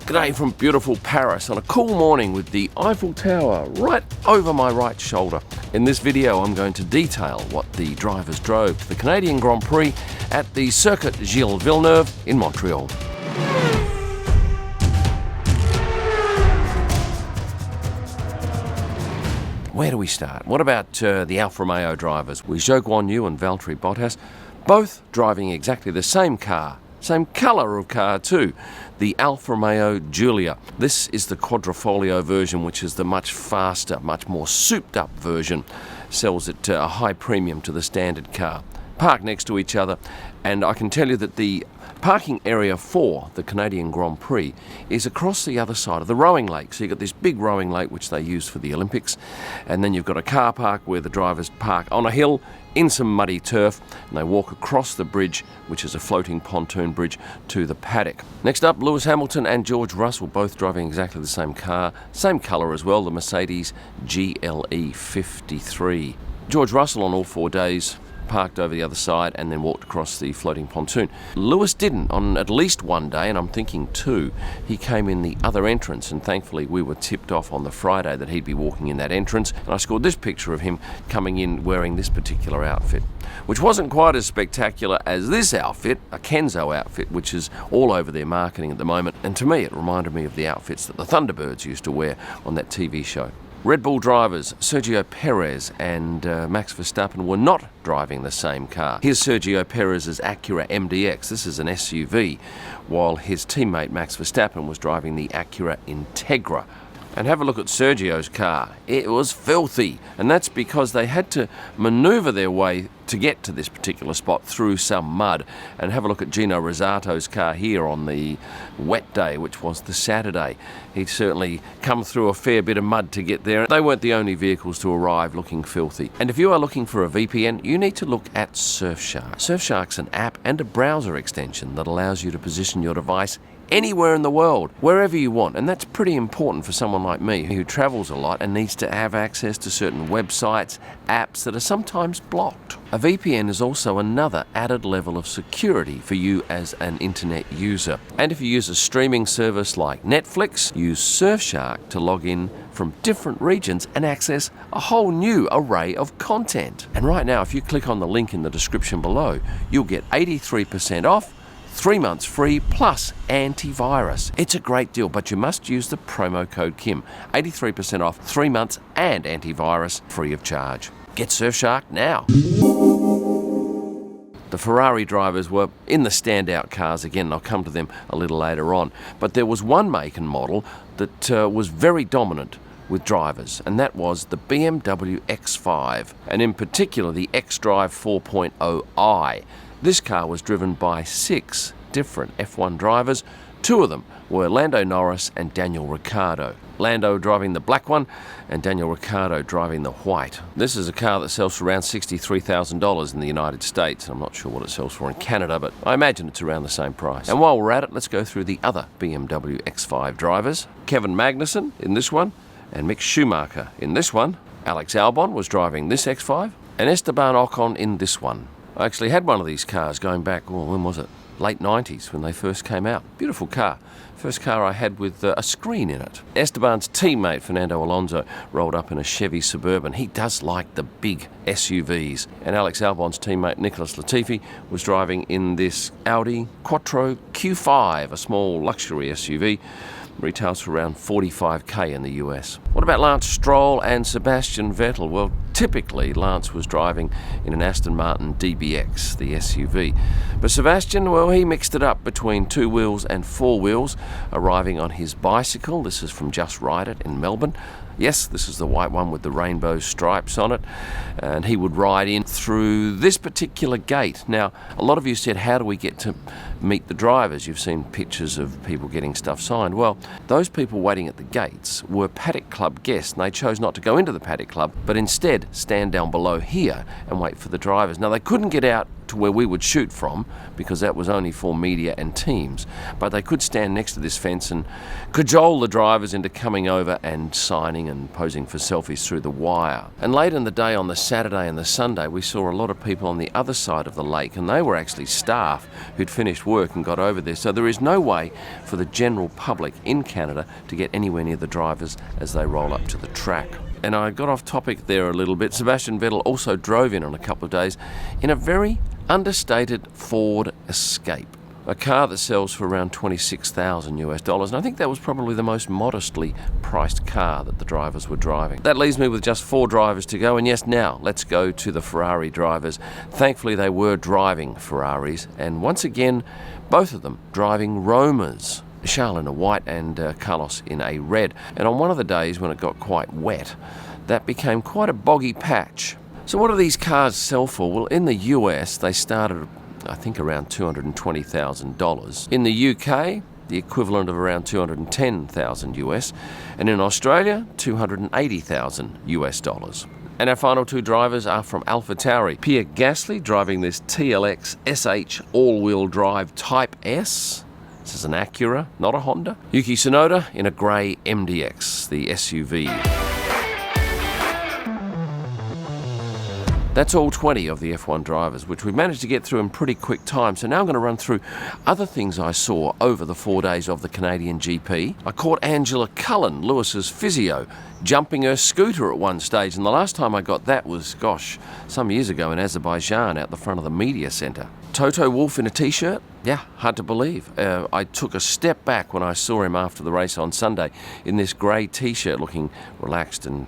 G'day from beautiful Paris on a cool morning with the Eiffel Tower right over my right shoulder. In this video I'm going to detail what the drivers drove to the Canadian Grand Prix at the Circuit Gilles Villeneuve in Montreal. Where do we start? What about the Alfa Romeo drivers? With Zhou Guanyu and Valtteri Bottas, both driving exactly the same car. Same colour of car too, the Alfa Romeo Giulia. This is the Quadrifoglio version, which is the much faster, much more souped up version. Sells at a high premium to the standard car. Parked next to each other, and I can tell you that the parking area for the Canadian Grand Prix is across the other side of the rowing lake. So you've got this big rowing lake which they use for the Olympics, and then you've got a car park where the drivers park on a hill in some muddy turf, and they walk across the bridge, which is a floating pontoon bridge, to the paddock. Next up, Lewis Hamilton and George Russell, both driving exactly the same car, same colour as well, the Mercedes GLE 53. George Russell on all 4 days parked over the other side and then walked across the floating pontoon. Lewis didn't on at least one day, and I'm thinking two. He came in the other entrance, and thankfully we were tipped off on the Friday that he'd be walking in that entrance, and I scored this picture of him coming in wearing this particular outfit, which wasn't quite as spectacular as this outfit, a Kenzo outfit, which is all over their marketing at the moment, and to me it reminded me of the outfits that the Thunderbirds used to wear on that TV show. Red Bull drivers Sergio Perez and Max Verstappen were not driving the same car. Here's Sergio Perez's Acura MDX. This is an SUV, while his teammate Max Verstappen was driving the Acura Integra. And have a look at Sergio's car. It was filthy, and that's because they had to manoeuvre their way to get to this particular spot through some mud. And have a look at Gino Rossato's car here on the wet day, which was the Saturday. He'd certainly come through a fair bit of mud to get there. They weren't the only vehicles to arrive looking filthy. And if you are looking for a VPN, you need to look at Surfshark. Surfshark's an app and a browser extension that allows you to position your device anywhere in the world, wherever you want, and that's pretty important for someone like me who travels a lot and needs to have access to certain websites, apps that are sometimes blocked. A VPN is also another added level of security for you as an internet user. And if you use a streaming service like Netflix, use Surfshark to log in from different regions and access a whole new array of content. And right now, if you click on the link in the description below, you'll get 83% off, 3 months free plus antivirus. It's a great deal, but you must use the promo code Kim. 83% off, 3 months and antivirus free of charge. Get Surfshark now. The Ferrari drivers were in the standout cars again, and I'll come to them a little later on. But there was one make and model that was very dominant with drivers, and that was the Bmw X5, and in particular the xDrive 4.0i. This car was driven by 6 different F1 drivers. 2 of them were Lando Norris and Daniel Ricciardo. Lando driving the black one and Daniel Ricciardo driving the white. This is a car that sells for around $63,000 in the United States. I'm not sure what it sells for in Canada, but I imagine it's around the same price. And while we're at it, let's go through the other Bmw X5 drivers. Kevin Magnussen in this one, and Mick Schumacher in this one. Alex Albon was driving this X5, and Esteban Ocon in this one. I actually had one of these cars going back, when was it? Late 90s when they first came out. Beautiful car. First car I had with a screen in it. Esteban's teammate Fernando Alonso rolled up in a Chevy Suburban. He does like the big SUVs. And Alex Albon's teammate Nicholas Latifi was driving in this Audi Quattro Q5, a small luxury SUV. Retails for around $45,000 in the US. What about Lance Stroll and Sebastian Vettel? Well, typically Lance was driving in an Aston Martin DBX, the SUV. But Sebastian, well, he mixed it up between 2 wheels and 4 wheels, arriving on his bicycle. This is from Just Ride It in Melbourne. Yes, this is the white one with the rainbow stripes on it, and he would ride in through this particular gate. Now, a lot of you said, how do we get to meet the drivers? You've seen pictures of people getting stuff signed. Well, those people waiting at the gates were Paddock Club guests, and they chose not to go into the Paddock Club, but instead stand down below here and wait for the drivers. Now, they couldn't get out to where we would shoot from, because that was only for media and teams. But they could stand next to this fence and cajole the drivers into coming over and signing and posing for selfies through the wire. And late in the day on the Saturday and the Sunday, we saw a lot of people on the other side of the lake, and they were actually staff who'd finished work and got over there. So there is no way for the general public in Canada to get anywhere near the drivers as they roll up to the track. And I got off topic there a little bit. Sebastian Vettel also drove in on a couple of days in a very understated Ford Escape, a car that sells for around $26,000 US, and I think that was probably the most modestly priced car that the drivers were driving. That leaves me with just 4 drivers to go, and yes, now let's go to the Ferrari drivers. Thankfully they were driving Ferraris, and once again both of them driving Romas. Charles in a white and Carlos in a red. And on one of the days when it got quite wet, that became quite a boggy patch. So what do these cars sell for? Well, in the US they started, I think, around $220,000. In the UK, the equivalent of around $210,000 US, and in Australia, $280,000 US. And our final 2 drivers are from AlphaTauri. Pierre Gasly driving this TLX SH all-wheel drive Type S. This is an Acura, not a Honda. Yuki Tsunoda in a grey MDX, the SUV. That's all 20 of the F1 drivers, which we've managed to get through in pretty quick time. So now I'm going to run through other things I saw over the 4 days of the Canadian GP. I caught Angela Cullen, Lewis's physio, jumping her scooter at one stage. And the last time I got that was, gosh, some years ago in Azerbaijan out the front of the media centre. Toto Wolff in a T-shirt? Yeah, hard to believe. I took a step back when I saw him after the race on Sunday in this grey T-shirt, looking relaxed and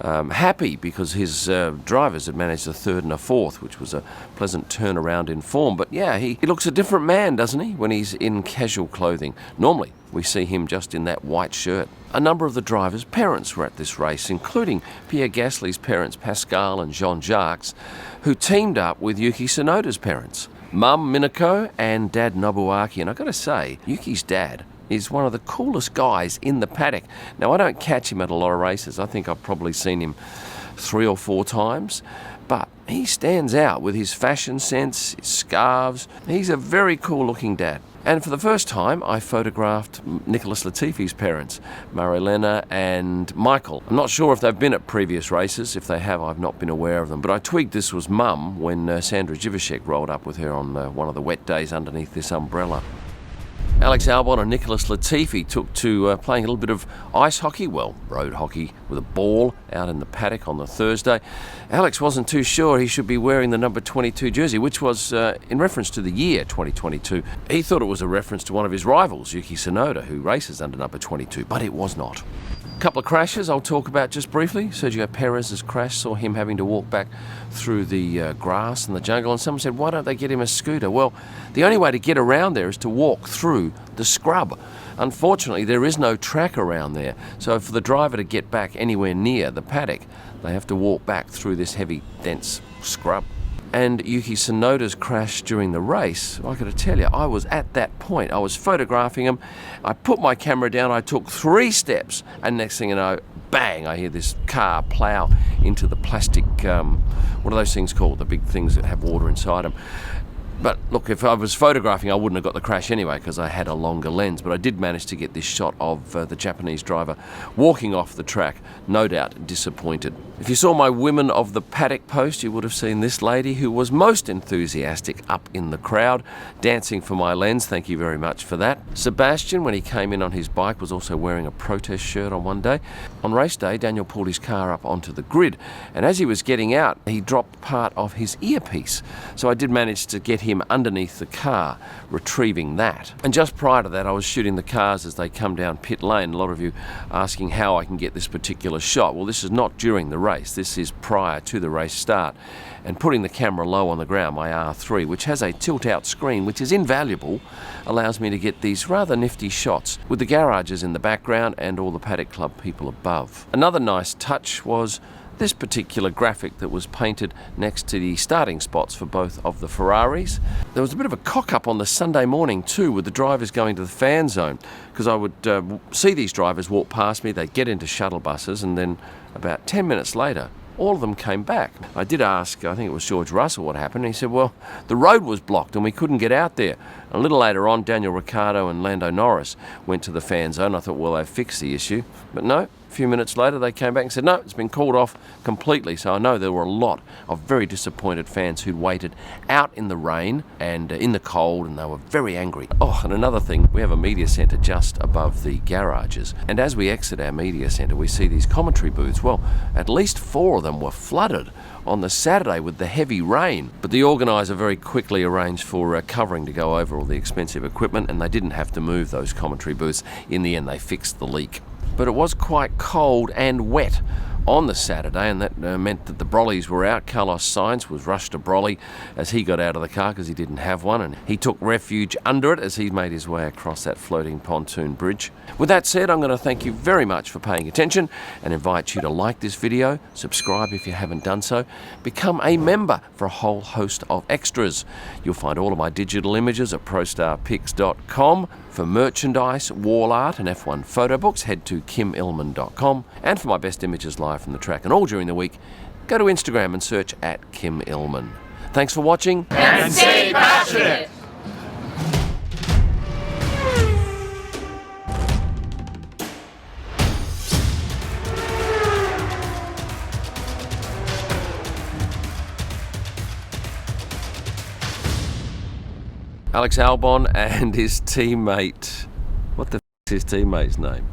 happy because his drivers had managed a 3rd and a 4th, which was a pleasant turnaround in form. But yeah, he looks a different man, doesn't he, when he's in casual clothing. Normally, we see him just in that white shirt. A number of the drivers' parents were at this race, including Pierre Gasly's parents, Pascal and Jean-Jacques, who teamed up with Yuki Tsunoda's parents, Mum Minako and Dad Nobuaki. And I've got to say, Yuki's dad is one of the coolest guys in the paddock. Now, I don't catch him at a lot of races. I think I've probably seen him 3 or 4 times. But he stands out with his fashion sense, his scarves. He's a very cool-looking dad. And for the first time, I photographed Nicholas Latifi's parents, Marilena and Michael. I'm not sure if they've been at previous races. If they have, I've not been aware of them. But I twigged this was Mum when Sandra Jivashek rolled up with her on one of the wet days underneath this umbrella. Alex Albon and Nicholas Latifi took to playing a little bit of ice hockey, well, road hockey, with a ball out in the paddock on the Thursday. Alex wasn't too sure he should be wearing the number 22 jersey, which was in reference to the year 2022. He thought it was a reference to one of his rivals, Yuki Tsunoda, who races under number 22, but it was not. A couple of crashes I'll talk about just briefly. Sergio Perez's crash saw him having to walk back through the grass and the jungle, and someone said, why don't they get him a scooter? Well, the only way to get around there is to walk through the scrub. Unfortunately, there is no track around there, so for the driver to get back anywhere near the paddock, they have to walk back through this heavy, dense scrub. And Yuki Tsunoda's crash during the race, I got to tell you, I was at that point. I was photographing him. I put my camera down. I took 3 steps, and next thing you know, bang, I hear this car plough into the plastic, what are those things called? The big things that have water inside them. But look, if I was photographing, I wouldn't have got the crash anyway because I had a longer lens. But I did manage to get this shot of the Japanese driver walking off the track, no doubt disappointed. If you saw my Women of the Paddock post, you would have seen this lady who was most enthusiastic up in the crowd, dancing for my lens. Thank you very much for that. Sebastian, when he came in on his bike, was also wearing a protest shirt on one day. On race day, Daniel pulled his car up onto the grid, and as he was getting out, he dropped part of his earpiece. So I did manage to get him underneath the car, retrieving that. And just prior to that, I was shooting the cars as they come down pit lane. A lot of you asking how I can get this particular shot. Well, this is not during the race. This is prior to the race start. And putting the camera low on the ground, my R3, which has a tilt-out screen, which is invaluable, allows me to get these rather nifty shots with the garages in the background and all the Paddock Club people above. Another nice touch was this particular graphic that was painted next to the starting spots for both of the Ferraris. There was a bit of a cock-up on the Sunday morning too, with the drivers going to the fan zone, because I would see these drivers walk past me, they'd get into shuttle buses, and then about 10 minutes later, all of them came back. I did ask, I think it was George Russell, what happened. He said, well, the road was blocked and we couldn't get out there. A little later on, Daniel Ricciardo and Lando Norris went to the fan zone. I thought, well, they've fixed the issue. But no, a few minutes later, they came back and said, no, it's been called off completely. So I know there were a lot of very disappointed fans who'd waited out in the rain and in the cold, and they were very angry. Oh, and another thing, we have a media centre just above the garages. And as we exit our media centre, we see these commentary booths. Well, at least 4 of them were flooded on the Saturday with the heavy rain. But the organiser very quickly arranged for covering to go over all the expensive equipment, and they didn't have to move those commentary booths. In the end, they fixed the leak. But it was quite cold and wet on the Saturday, and that meant that the brollies were out. Carlos Sainz was rushed to brolly as he got out of the car because he didn't have one, and he took refuge under it as he made his way across that floating pontoon bridge. With that said, I'm going to thank you very much for paying attention and invite you to like this video, subscribe if you haven't done so, become a member for a whole host of extras. You'll find all of my digital images at prostarpics.com. For merchandise, wall art and F1 photo books, head to kimillman.com. And for my best images live from the track and all during the week, go to Instagram and search at Kim Illman. Thanks for watching. And stay passionate! Alex Albon and his teammate. What the f is his teammate's name?